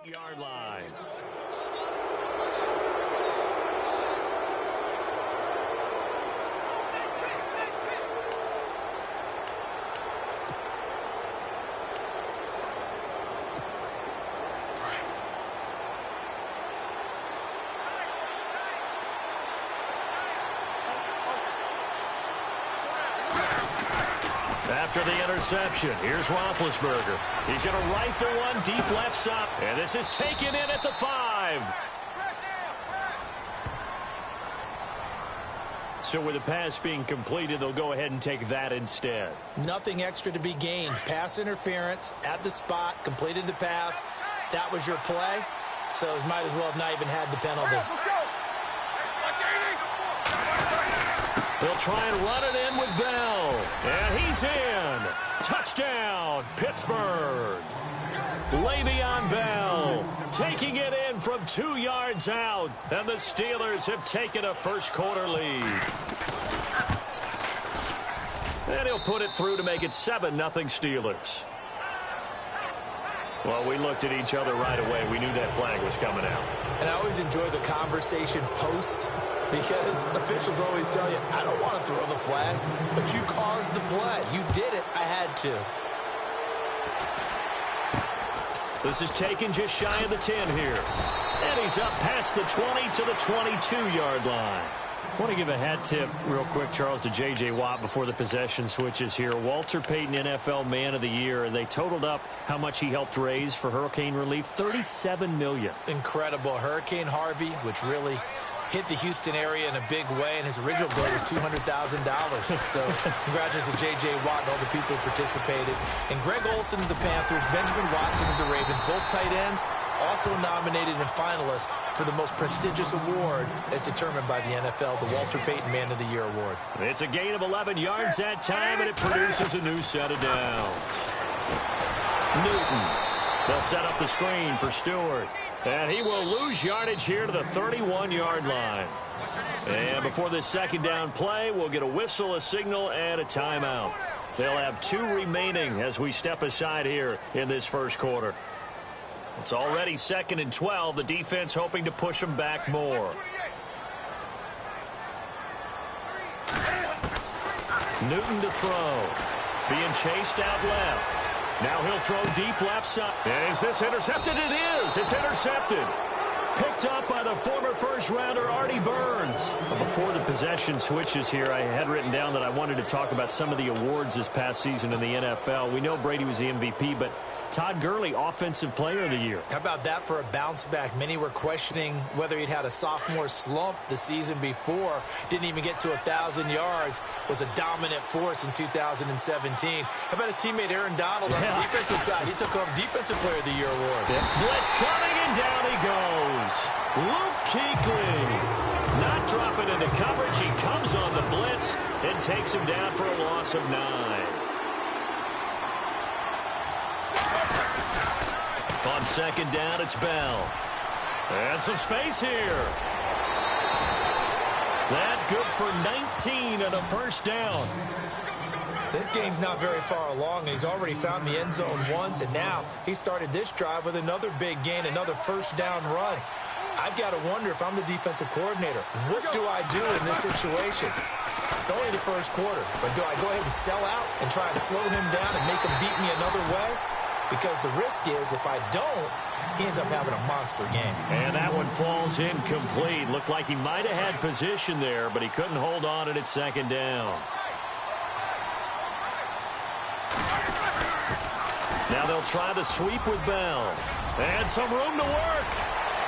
8-yard line. After the interception, here's Roethlisberger. He's going to rifle one deep left side. And this is taken in at the 5. So with the pass being completed, they'll go ahead and take that instead. Nothing extra to be gained. Pass interference at the spot, completed the pass. That was your play. So you might as well have not even had the penalty. They'll try and run it in with Bell. And he's in. Touchdown, Pittsburgh. Le'Veon Bell taking it in from 2 yards out. And the Steelers have taken a first-quarter lead. And he'll put it through to make it 7-0 Steelers. Well, we looked at each other right away. We knew that flag was coming out. And I always enjoy the conversation post, because officials always tell you, I don't want to throw the flag, but you caused the play. You did it. I had to. This is taken just shy of the 10 here. And he's up past the 20 to the 22-yard line. I want to give a hat tip real quick, Charles, to J.J. Watt before the possession switches here. Walter Payton, NFL Man of the Year, and they totaled up how much he helped raise for hurricane relief, $37 million. Incredible. Hurricane Harvey, which really hit the Houston area in a big way, and his original goal was $200,000. So congratulations to J.J. Watt and all the people who participated. And Greg Olsen of the Panthers, Benjamin Watson of the Ravens, both tight ends, also nominated and finalists for the most prestigious award as determined by the NFL, the Walter Payton Man of the Year Award. It's a gain of 11 yards that time, and it produces a new set of downs. Newton. They'll set up the screen for Stewart. And he will lose yardage here to the 31-yard line. And before this second down play, we'll get a whistle, a signal, and a timeout. They'll have 2 remaining as we step aside here in this first quarter. It's already 2nd and 12. The defense hoping to push them back more. Newton to throw. Being chased out left. Now he'll throw deep left side. And is this intercepted? It is. It's intercepted. Picked up by the former first-rounder Artie Burns. Before the possession switches here, I had written down that I wanted to talk about some of the awards this past season in the NFL. We know Brady was the MVP, but Todd Gurley, Offensive Player of the Year. How about that for a bounce back? Many were questioning whether he'd had a sophomore slump the season before. Didn't even get to 1,000 yards. Was a dominant force in 2017. How about his teammate Aaron Donald on the defensive side? He took home Defensive Player of the Year award. Blitz coming, and down he goes. Luke Kuechly not dropping into coverage. He comes on the blitz and takes him down for a loss of 9. On second down, it's Bell. And some space here. That good for 19 and a first down. So this game's not very far along. He's already found the end zone once, and now he started this drive with another big gain, another first down run. I've got to wonder if I'm the defensive coordinator. What do I do in this situation? It's only the first quarter, but do I go ahead and sell out and try and slow him down and make him beat me another way? Because the risk is if I don't, he ends up having a monster game. And that one falls incomplete. Looked like he might have had position there, but he couldn't hold on at its second down. Now they'll try the sweep with Bell. And some room to work.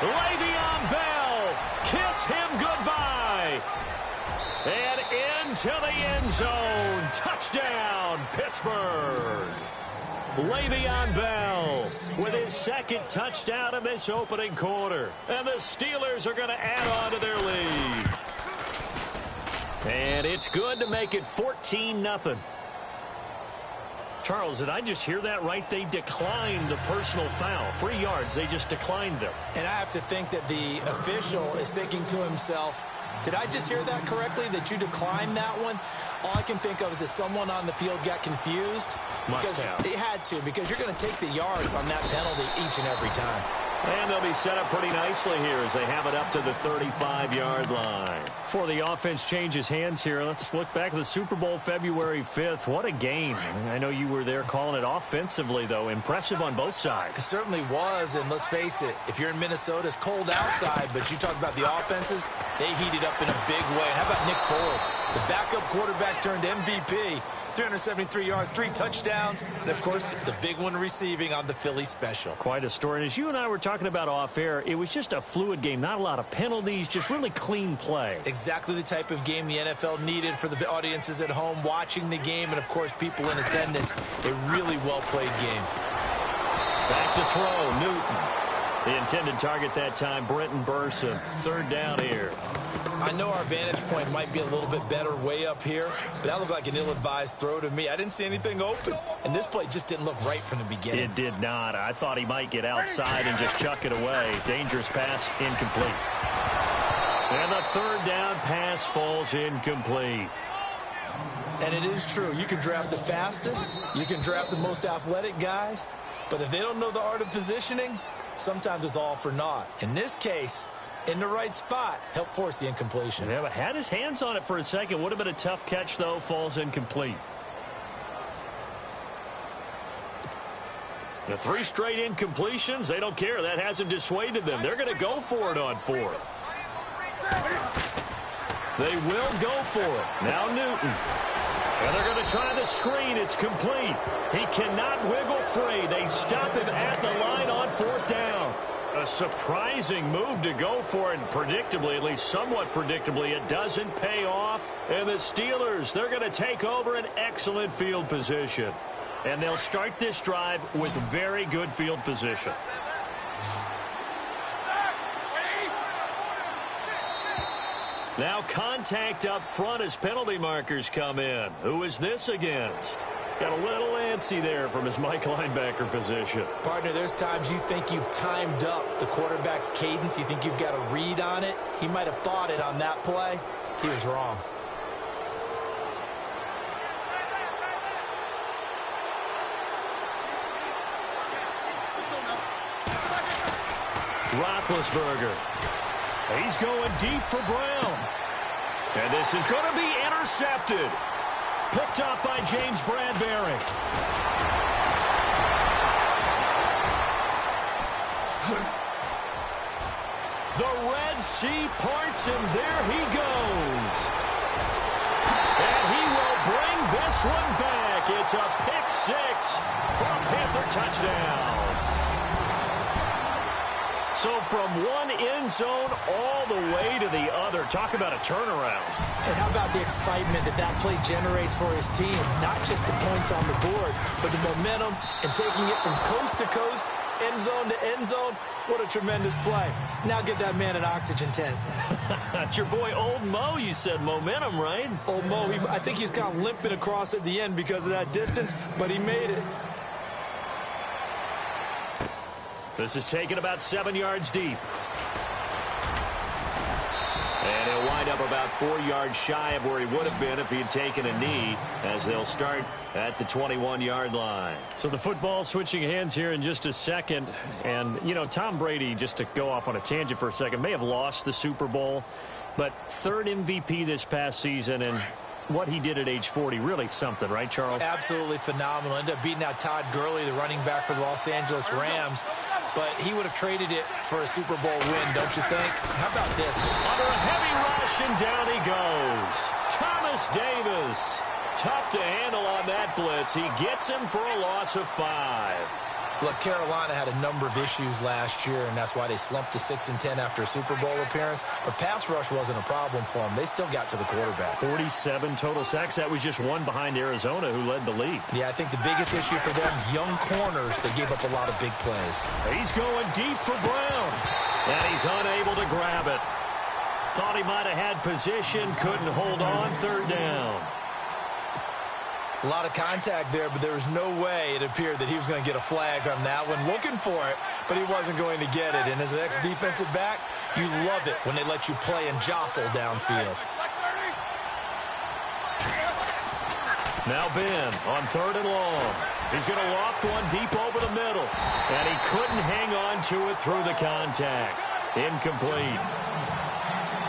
Le'Veon Bell. Kiss him goodbye. And into the end zone. Touchdown, Pittsburgh. Le'Veon Bell with his second touchdown in this opening quarter. And the Steelers are going to add on to their lead. And it's good to make it 14-0. Charles, did I just hear that right? They declined the personal foul. 3 yards, they just declined them. And I have to think that the official is thinking to himself, did I just hear that correctly, that you declined that one? All I can think of is that someone on the field got confused. Must because have. They had to, because you're going to take the yards on that penalty each and every time. And they'll be set up pretty nicely here as they have it up to the 35-yard line. Before the offense changes hands here, let's look back at the Super Bowl February 5th. What a game. I know you were there calling it offensively, though. Impressive on both sides. It certainly was, and let's face it, if you're in Minnesota, it's cold outside, but you talk about the offenses, they heated up in a big way. And how about Nick Foles? The backup quarterback turned MVP. 373 yards, 3 touchdowns, and, of course, the big one receiving on the Philly special. Quite a story. And as you and I were talking about off air, it was just a fluid game. Not a lot of penalties, just really clean play. Exactly the type of game the NFL needed for the audiences at home watching the game and, of course, people in attendance. A really well-played game. Back to throw, Newton. The intended target that time, Brenton Burson. 3rd down here. I know our vantage point might be a little bit better way up here, but that looked like an ill-advised throw to me. I didn't see anything open, and this play just didn't look right from the beginning. It did not. I thought he might get outside and just chuck it away. Dangerous pass, incomplete. And the 3rd down pass falls incomplete. And it is true. You can draft the fastest. You can draft the most athletic guys. But if they don't know the art of positioning, sometimes it's all for naught. In this case, in the right spot, helped force the incompletion. Yeah, but had his hands on it for a second. Would have been a tough catch, though. Falls incomplete. The 3 straight incompletions, they don't care. That hasn't dissuaded them. They're going to go for it on 4th. They will go for it. Now Newton. And they're going to try the screen. It's complete. He cannot wiggle free. They stop him at the line on 4th down. A surprising move to go for it, and predictably, at least somewhat predictably, it doesn't pay off. And the Steelers, they're going to take over an excellent field position. And they'll start this drive with very good field position. Now contact up front as penalty markers come in. Who is this against? Got a little antsy there from his Mike linebacker position. Partner, there's times you think you've timed up the quarterback's cadence. You think you've got a read on it. He might have thought it on that play. He was wrong. Roethlisberger. He's going deep for Brown. And this is going to be intercepted. Picked up by James Bradbury. The Red Sea parts, and there he goes. And he will bring this one back. It's a pick 6 for a Panther touchdown. So from one end zone all the way to the other. Talk about a turnaround. And how about the excitement that that play generates for his team? Not just the points on the board, but the momentum and taking it from coast to coast, end zone to end zone. What a tremendous play. Now get that man an oxygen tent. It's your boy Old Mo, you said. Momentum, right? Old Mo, I think he's kind of limping across at the end because of that distance, but he made it. This is taken about 7 yards deep. And he'll wind up about 4 yards shy of where he would have been if he had taken a knee, as they'll start at the 21-yard line. So the football switching hands here in just a second. And, you know, Tom Brady, just to go off on a tangent for a second, may have lost the Super Bowl, but 3rd MVP this past season, and what he did at age 40, really something, right, Charles? Absolutely phenomenal. Ended up beating out Todd Gurley, the running back for the Los Angeles Rams. But he would have traded it for a Super Bowl win, don't you think? How about this? Under a heavy rush, and down he goes. Thomas Davis. Tough to handle on that blitz. He gets him for a loss of 5. Look, Carolina had a number of issues last year, and that's why they slumped to 6-10 after a Super Bowl appearance. But pass rush wasn't a problem for them. They still got to the quarterback. 47 total sacks. That was just one behind Arizona, who led the league. Yeah, I think the biggest issue for them, young corners, they gave up a lot of big plays. He's going deep for Brown, and he's unable to grab it. Thought he might have had position, couldn't hold on. 3rd down. A lot of contact there, but there was no way it appeared that he was going to get a flag on that one. Looking for it, but he wasn't going to get it. And as an ex-defensive back, you love it when they let you play and jostle downfield. Now Ben on 3rd and long. He's going to loft one deep over the middle. And he couldn't hang on to it through the contact. Incomplete.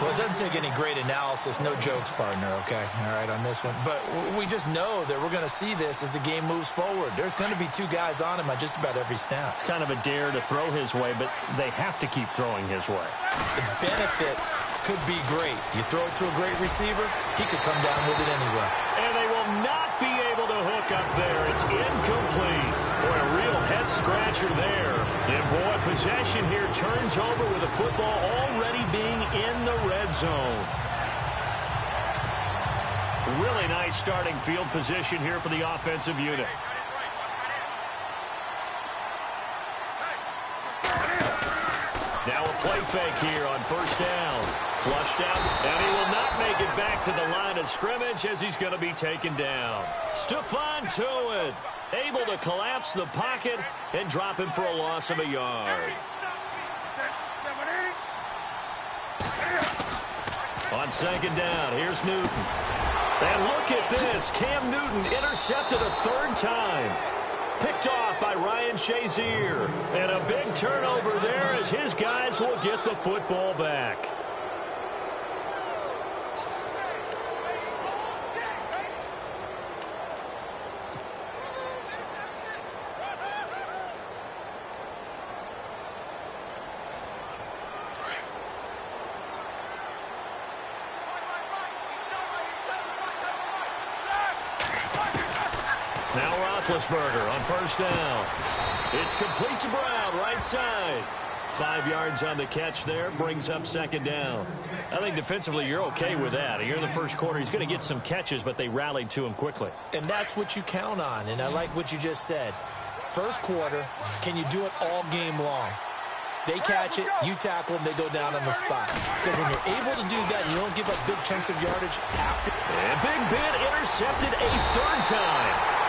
Well, it doesn't take any great analysis. No jokes, partner, okay? All right, on this one. But we just know that we're going to see this as the game moves forward. There's going to be two guys on him on just about every snap. It's kind of a dare to throw his way, but they have to keep throwing his way. The benefits could be great. You throw it to a great receiver, he could come down with it anyway. And they will not be able to hook up there. It's incomplete. Boy, a real head-scratcher there. And, boy, possession here turns over with the football already being in the red zone. Really nice starting field position here for the offensive unit. Now a play fake here on first down. Flushed out, and he will not make it back to the line of scrimmage as he's going to be taken down. Stephon Tuitt able to collapse the pocket and drop him for a loss of a yard. On second down, here's Newton. And look at this. Cam Newton intercepted a third time. Picked off by Ryan Shazier. And a big turnover there as his guys will get the football back. Now Roethlisberger on first down. It's complete to Brown, right side. 5 yards on the catch there, brings up second down. I think defensively you're okay with that. Here in the first quarter, he's going to get some catches, but they rallied to him quickly. And that's what you count on, and I like what you just said. First quarter, can you do it all game long? They catch it, you tackle them, they go down on the spot. Because when you're able to do that, you don't give up big chunks of yardage after. And Big Ben intercepted a third time.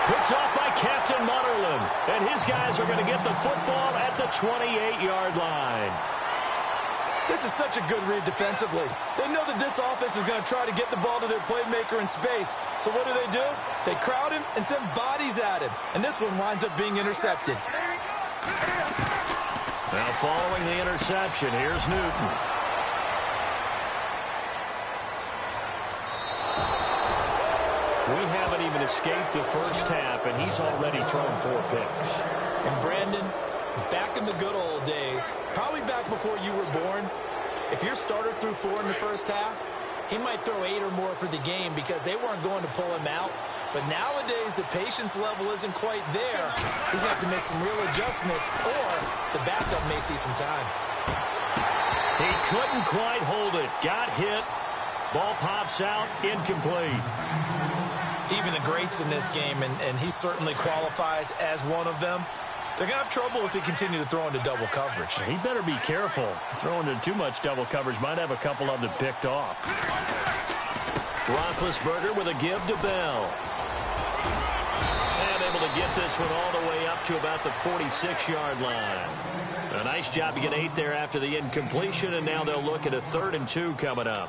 Picked off by Captain Mutterland. And his guys are going to get the football at the 28-yard line. This is such a good read defensively. They know that this offense is going to try to get the ball to their playmaker in space. So what do? They crowd him and send bodies at him. And this one winds up being intercepted. Now following the interception, here's Newton. We haven't even escaped the first half, and he's already thrown 4 picks. And Brandon, back in the good old days, probably back before you were born, if your starter threw 4 in the first half, he might throw 8 or more for the game because they weren't going to pull him out. But nowadays, the patience level isn't quite there. He's going to have to make some real adjustments, or the backup may see some time. He couldn't quite hold it. Got hit. Ball pops out. Incomplete. Even the greats in this game, and he certainly qualifies as one of them, they're going to have trouble if they continue to throw into double coverage. He better be careful. Throwing into too much double coverage might have a couple of them picked off. Roethlisberger with a give to Bell. And able to get this one all the way up to about the 46-yard line. A nice job to get 8 there after the incompletion, and now they'll look at a 3rd and 2 coming up.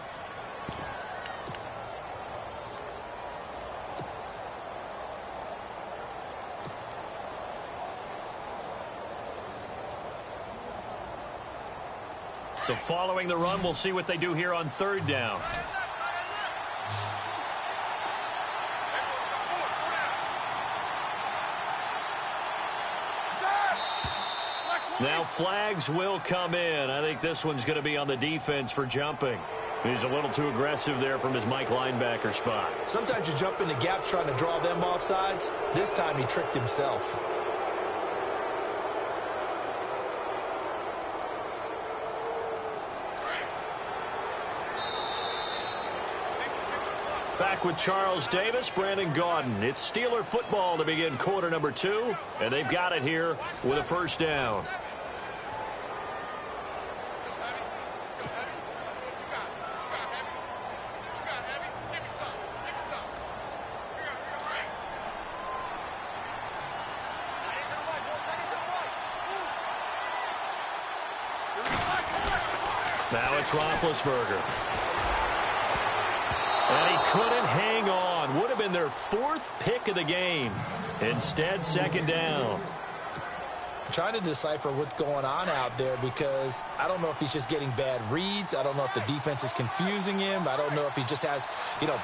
So following the run, we'll see what they do here on 3rd down. Now flags will come in. I think this one's going to be on the defense for jumping. He's a little too aggressive there from his Mike linebacker spot. Sometimes you jump into gaps trying to draw them off sides. This time he tricked himself. Back with Charles Davis, Brandon Gaudin. It's Steeler football to begin quarter number 2, and they've got it here with a first down. Now it's Roethlisberger. And he couldn't hang on. on would have been their 4th pick of the game. Instead, second down. I'm trying to decipher what's going on out there because I don't know if he's just getting bad reads. I don't know if the defense is confusing him. I don't know if he just has,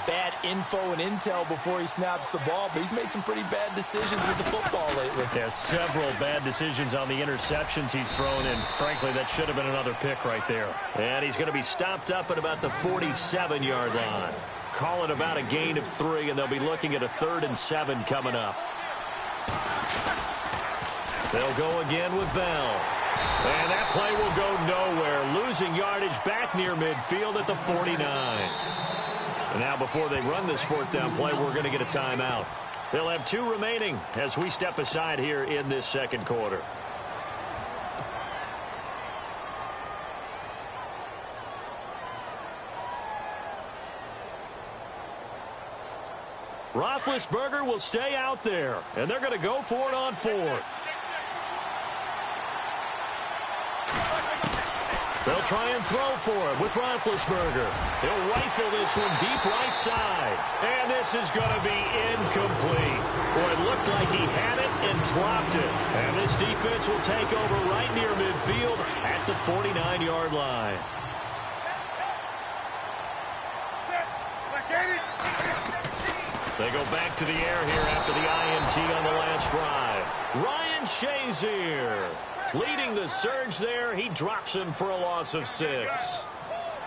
bad info and intel before he snaps the ball. But he's made some pretty bad decisions with the football lately. Yeah, several bad decisions on the interceptions he's thrown, and frankly, that should have been another pick right there. And he's going to be stopped up at about the 47-yard line. Call it about a gain of 3, and they'll be looking at a 3rd and 7 coming up. They'll go again with Bell. And that play will go nowhere, losing yardage back near midfield at the 49. And now before they run this 4th down play, we're going to get a timeout. They'll have 2 remaining as we step aside here in this second quarter. Roethlisberger will stay out there, and they're going to go for it on 4th. They'll try and throw for it with Roethlisberger. He'll rifle this one deep right side. And this is going to be incomplete. Boy, it looked like he had it and dropped it. And this defense will take over right near midfield at the 49-yard line. They go back to the air here after the INT on the last drive. Ryan Shazier leading the surge there. He drops him for a loss of 6.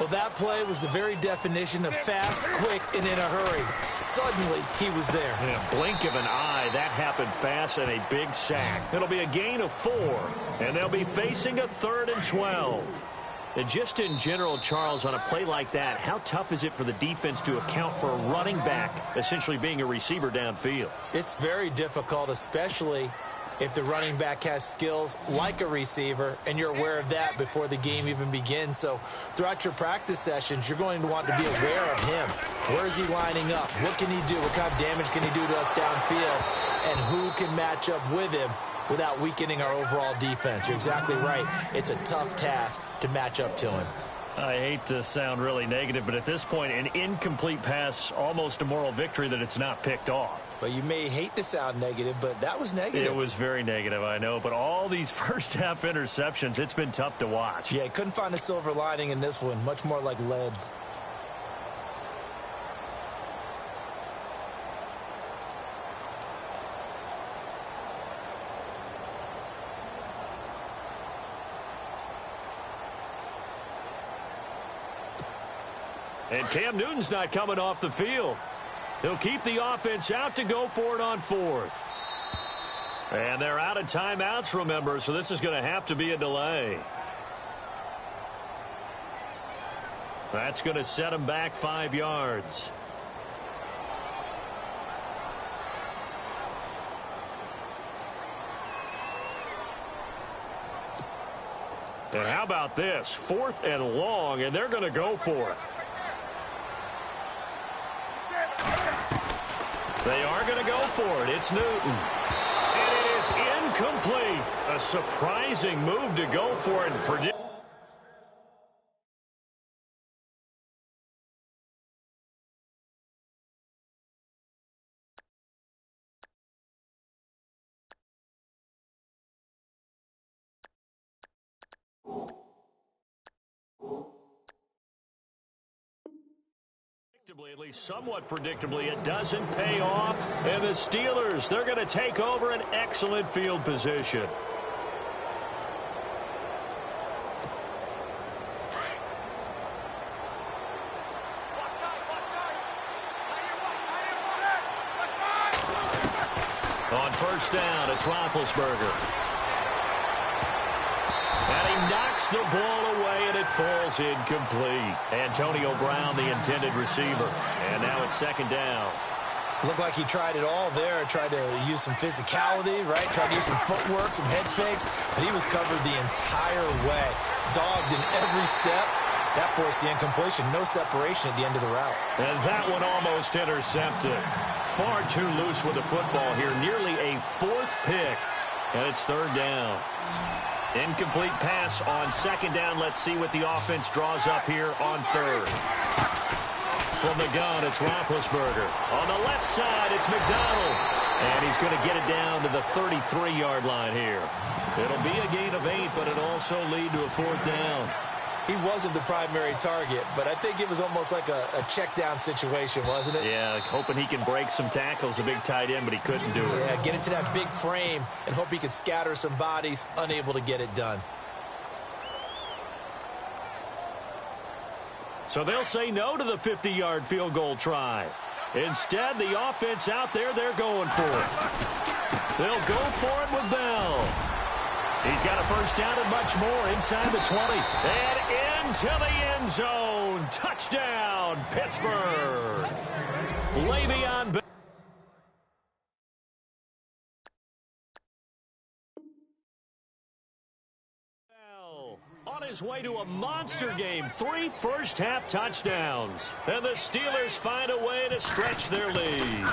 Well, that play was the very definition of fast, quick, and in a hurry. Suddenly, he was there. In a blink of an eye, that happened fast and a big sack. It'll be a gain of 4, and they'll be facing a 3rd and 12. And just in general, Charles, on a play like that, how tough is it for the defense to account for a running back essentially being a receiver downfield? It's very difficult, especially if the running back has skills like a receiver, and you're aware of that before the game even begins. So throughout your practice sessions, you're going to want to be aware of him. Where is he lining up? What can he do? What kind of damage can he do to us downfield? And who can match up with him without weakening our overall defense? You're exactly right. It's a tough task to match up to him. I hate to sound really negative, but at this point, an incomplete pass, almost a moral victory that it's not picked off. Well, you may hate to sound negative, but that was negative. It was very negative, I know. But all these first-half interceptions, it's been tough to watch. Yeah, couldn't find a silver lining in this one. Much more like lead. And Cam Newton's not coming off the field. He'll keep the offense out to go for it on 4th. And they're out of timeouts, remember, so this is going to have to be a delay. That's going to set him back 5 yards. And how about this? 4th and long, and they're going to go for it. They are going to go for it. It's Newton. And it is incomplete. A surprising move to go for it and predict. At least somewhat predictably, it doesn't pay off. And the Steelers, they're going to take over an excellent field position. On 1st down, it's Roethlisberger. And he knocks the ball away, and it falls incomplete. Antonio Brown, the intended receiver. And now it's 2nd down. Looked like he tried it all there. Tried to use some physicality, right? Tried to use some footwork, some head fakes. But he was covered the entire way. Dogged in every step. That forced the incompletion. No separation at the end of the route. And that one almost intercepted. Far too loose with the football here. Nearly a 4th pick. And it's 3rd down. Incomplete pass on 2nd down. Let's see what the offense draws up here on 3rd. From the gun, it's Roethlisberger. On the left side, it's McDonald. And he's going to get it down to the 33-yard line here. It'll be a gain of 8, but it'll also lead to a 4th down. He wasn't the primary target, but I think it was almost like a check down situation, wasn't it? Yeah, hoping he can break some tackles, a big tight end, but he couldn't do it. Yeah, get into that big frame and hope he can scatter some bodies, unable to get it done. So they'll say no to the 50-yard field goal try. Instead, the offense out there, they're going for it. They'll go for it with Bell. He's got a first down and much more inside the 20. And into the end zone. Touchdown, Pittsburgh. Le'Veon Bell. On his way to a monster game, 3 first-half touchdowns. And the Steelers find a way to stretch their lead.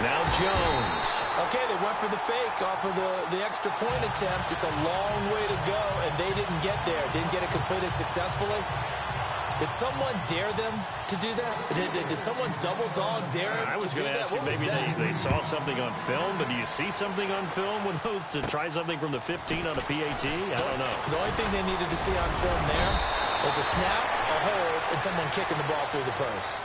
Now Jones. Okay, they went for the fake off of the extra point attempt. It's a long way to go, and they didn't get there. Didn't get it completed successfully. Did someone dare them to do that? Did someone double-dog dare them I was going to ask you, maybe they saw something on film, but do you see something on film with those to try something from the 15 on a PAT? I don't know. The only thing they needed to see on film there was a snap, a hold, and someone kicking the ball through the post.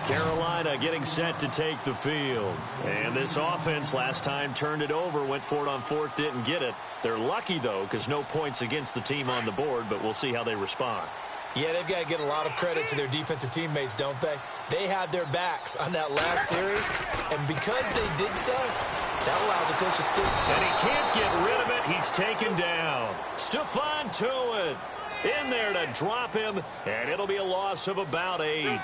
Carolina getting set to take the field. And this offense last time turned it over, went for it on 4th, didn't get it. They're lucky, though, because no points against the team on the board, but we'll see how they respond. Yeah, they've got to get a lot of credit to their defensive teammates, don't they? They had their backs on that last series, and because they did so, that allows the coach to stick. And he can't get rid of it. He's taken down. Stephon Tuitt in there to drop him, and it'll be a loss of about 8.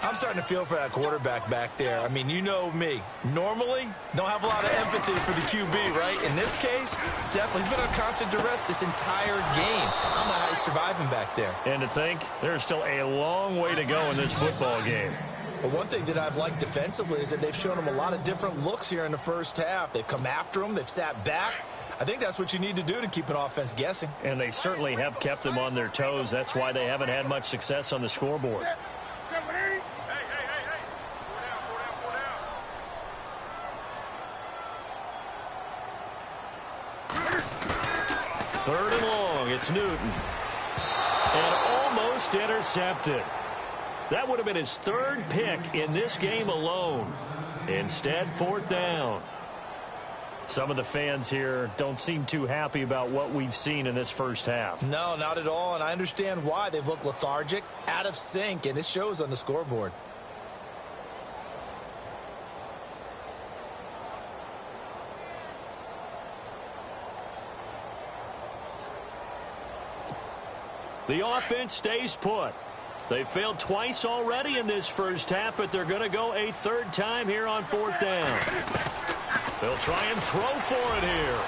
I'm starting to feel for that quarterback back there. I mean, you know me. Normally, don't have a lot of empathy for the QB, right? In this case, definitely. He's been under constant duress this entire game. I don't know how he's surviving back there. And to think, there's still a long way to go in this football game. But one thing that I've liked defensively is that they've shown him a lot of different looks here in the first half. They've come after him. They've sat back. I think that's what you need to do to keep an offense guessing. And they certainly have kept them on their toes. That's why they haven't had much success on the scoreboard. Third and long, it's Newton. And almost intercepted. That would have been his 3rd pick in this game alone. Instead, 4th down. Some of the fans here don't seem too happy about what we've seen in this first half. No, not at all, and I understand why. They've looked lethargic, out of sync, and it shows on the scoreboard. The offense stays put. They failed twice already in this first half, but they're going to go a 3rd time here on 4th down. They'll try and throw for it here.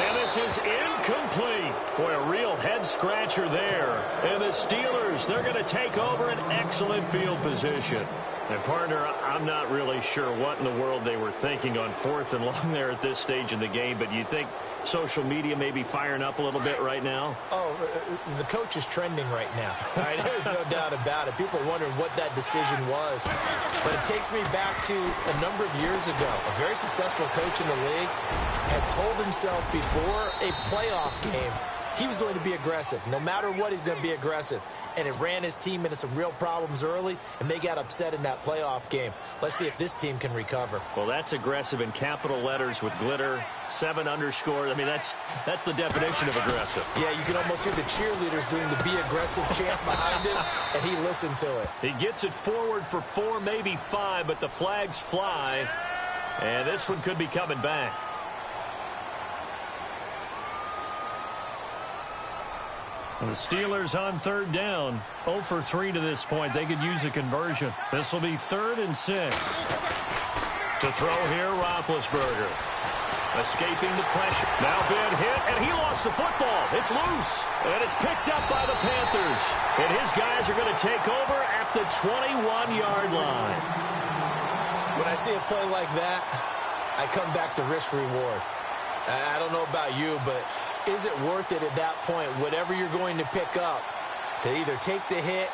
And this is incomplete. Boy, a real head-scratcher there. And the Steelers, they're going to take over an excellent field position. And, partner, I'm not really sure what in the world they were thinking on 4th and long there at this stage in the game, but you think social media may be firing up a little bit right now? Oh, the coach is trending right now. All right, there's no doubt about it. People wondering what that decision was. But it takes me back to a number of years ago. A very successful coach in the league had told himself before a playoff game he was going to be aggressive. No matter what, he's going to be aggressive. And it ran his team into some real problems early, and they got upset in that playoff game. Let's see if this team can recover. Well, that's aggressive in capital letters with glitter, 7 underscore. I mean, that's the definition of aggressive. Yeah, you can almost hear the cheerleaders doing the be aggressive chant behind him, and he listened to it. He gets it forward for 4, maybe 5, but the flags fly, and this one could be coming back. And the Steelers on 3rd down, 0 for 3 to this point. They could use a conversion. This will be 3rd and 6. To throw here, Roethlisberger. Escaping the pressure. Now been hit, and he lost the football. It's loose, and it's picked up by the Panthers. And his guys are going to take over at the 21-yard line. When I see a play like that, I come back to risk-reward. I don't know about you, but is it worth it at that point, whatever you're going to pick up, to either take the hit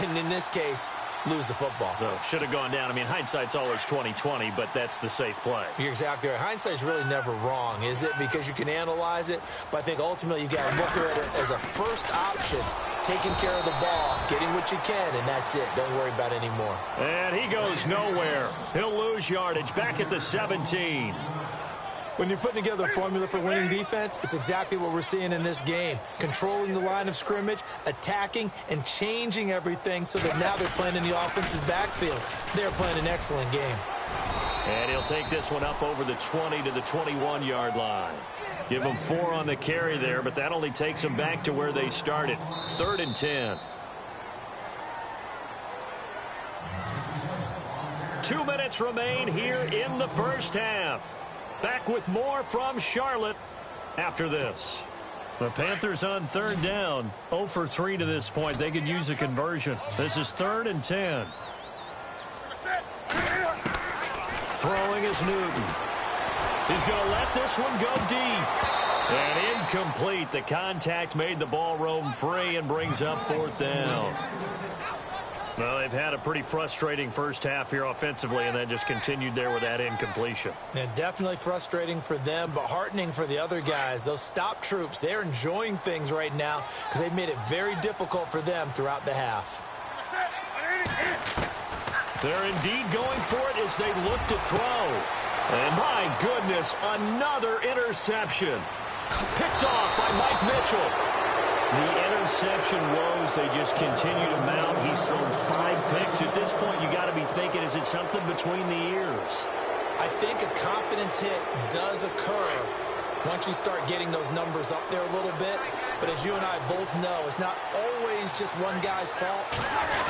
And in this case, lose the football. So should have gone down. I mean, hindsight's always 20/20, but that's the safe play. You're exactly right. Hindsight's really never wrong, is it? Because you can analyze it, but I think ultimately you got to look at it as a first option, taking care of the ball, getting what you can, and that's it. Don't worry about it anymore. And he goes nowhere. He'll lose yardage back at the 17. When you're putting together a formula for winning defense, it's exactly what we're seeing in this game. Controlling the line of scrimmage, attacking, and changing everything so that now they're playing in the offense's backfield. They're playing an excellent game. And he'll take this one up over the 20 to the 21-yard line. Give them 4 on the carry there, but that only takes them back to where they started. 3rd and 10. 2 minutes remain here in the first half. Back with more from Charlotte after this. The Panthers on 3rd down. 0 for 3 to this point. They could use a conversion. This is 3rd and 10. Throwing is Newton. He's going to let this one go deep. And incomplete. The contact made the ball roam free and brings up 4th down. Well, they've had a pretty frustrating first half here offensively, and then just continued there with that incompletion. And definitely frustrating for them, but heartening for the other guys. Those stop troops, they're enjoying things right now because they've made it very difficult for them throughout the half. They're indeed going for it as they look to throw. And my goodness, another interception. Picked off by Mike Mitchell. The interception woes, they just continue to mount. He's thrown 5 picks. At this point, you got to be thinking, is it something between the ears? I think a confidence hit does occur once you start getting those numbers up there a little bit. But as you and I both know, it's not always just one guy's fault.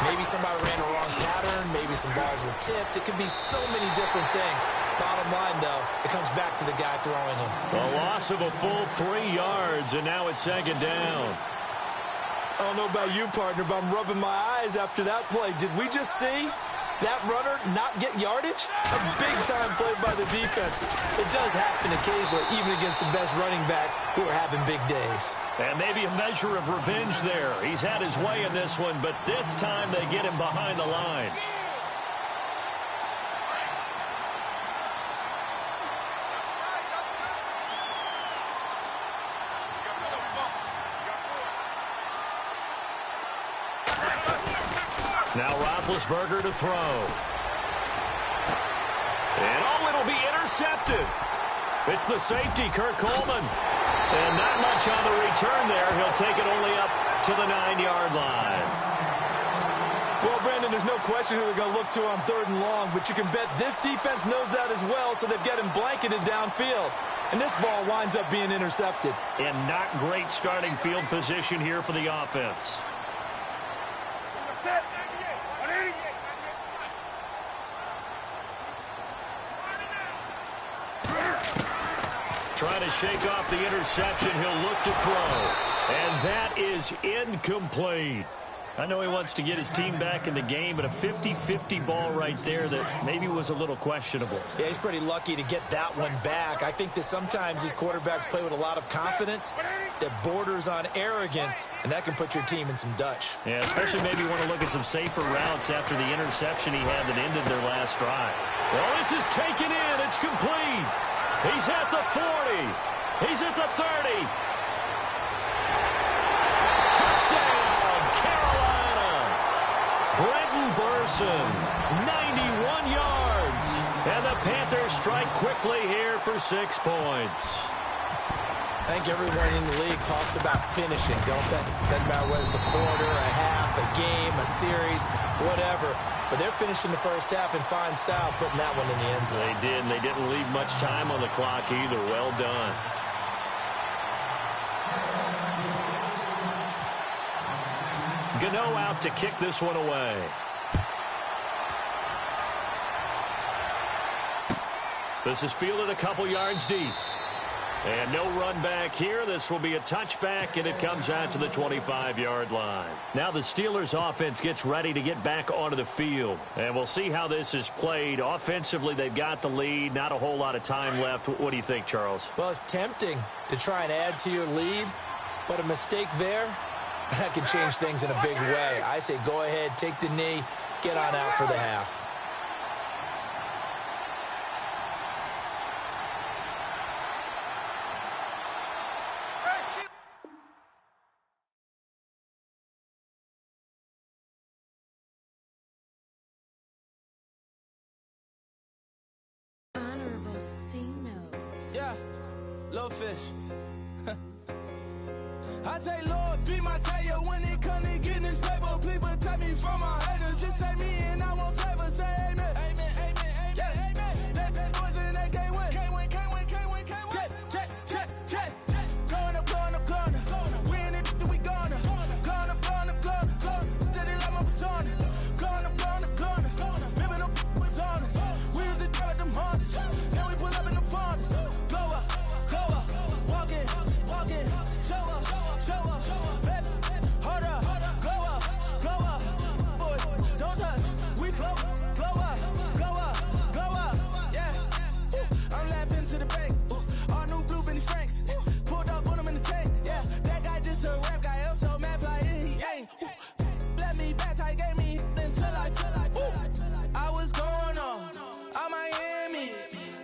Maybe somebody ran a wrong pattern. Maybe some balls were tipped. It could be so many different things. Bottom line, though, it comes back to the guy throwing them. A loss of a full 3 yards, and now it's 2nd down. I don't know about you, partner, but I'm rubbing my eyes after that play. Did we just see that runner not get yardage? A big-time play by the defense. It does happen occasionally, even against the best running backs who are having big days. And maybe a measure of revenge there. He's had his way in this one, but this time they get him behind the line. Now Roethlisberger to throw. And it'll be intercepted. It's the safety, Kurt Coleman. And not much on the return there. He'll take it only up to the 9-yard line. Well, Brandon, there's no question who they're going to look to on 3rd and long, but you can bet this defense knows that as well, so they've got him blanketed downfield. And this ball winds up being intercepted. And not great starting field position here for the offense. Trying to shake off the interception. He'll look to throw. And that is incomplete. I know he wants to get his team back in the game, but a 50-50 ball right there that maybe was a little questionable. Yeah, he's pretty lucky to get that one back. I think that sometimes these quarterbacks play with a lot of confidence that borders on arrogance, and that can put your team in some Dutch. Yeah, especially maybe want to look at some safer routes after the interception he had that ended their last drive. Well, this is taken in. It's complete. He's at the 40. He's at the 30. Touchdown, Carolina. Brenton Burson, 91 yards. And the Panthers strike quickly here for 6 points. I think everyone in the league talks about finishing, don't they? Doesn't matter whether it's a quarter, a half, a game, a series, whatever. But they're finishing the first half in fine style, putting that one in the end zone. They did, and they didn't leave much time on the clock either. Well done. Gano out to kick this one away. This is fielded a couple yards deep. And no run back here. This will be a touchback, and it comes out to the 25-yard line. Now the Steelers' offense gets ready to get back onto the field. And we'll see how this is played. Offensively, they've got the lead. Not a whole lot of time left. What do you think, Charles? Well, it's tempting to try and add to your lead, but a mistake there That could change things in a big way. I say go ahead, take the knee, get on out for the half. Honorable C notes. Yeah, little fish. I say, Lord, be my savior when it come to getting this paper. Please protect me from my haters. Just say me and I won't favor. Say amen. Amen, amen, amen, yeah. Amen. That boys and they can't win. Can't win, can't win, can't win, can't win. Check. Going up. We in it, we gonna. Going up. Did it like my persona. Going up. Living up was honest. We used to drive them Hondas. Now we pull up in the Fondas. Go up. Walk in. Show up. Back. Hold up. Go up. Boys, don't touch. We float. Glow up. Yeah. I'm laughing to the bank. All new blue Benny Franks. Pulled up on him in the tank. Yeah. That guy just a rap guy. I'm so mad fly in. He ain't. Let me back. Tight gave me until I was going on Miami.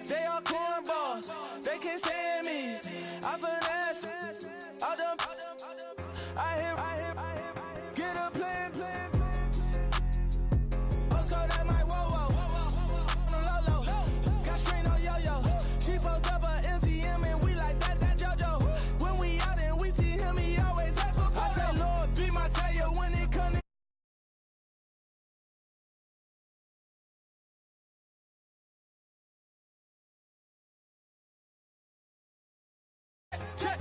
They all cornballs. They can't stand me. I finesse. All them. I hear. Get a plan. Oscar, that might whoa. Low. Got strain on yo-yo. She post up a MCM and we like that JoJo. When we out and we see him, he always ask for photo. I say, Lord, be my savior when it comes. Check.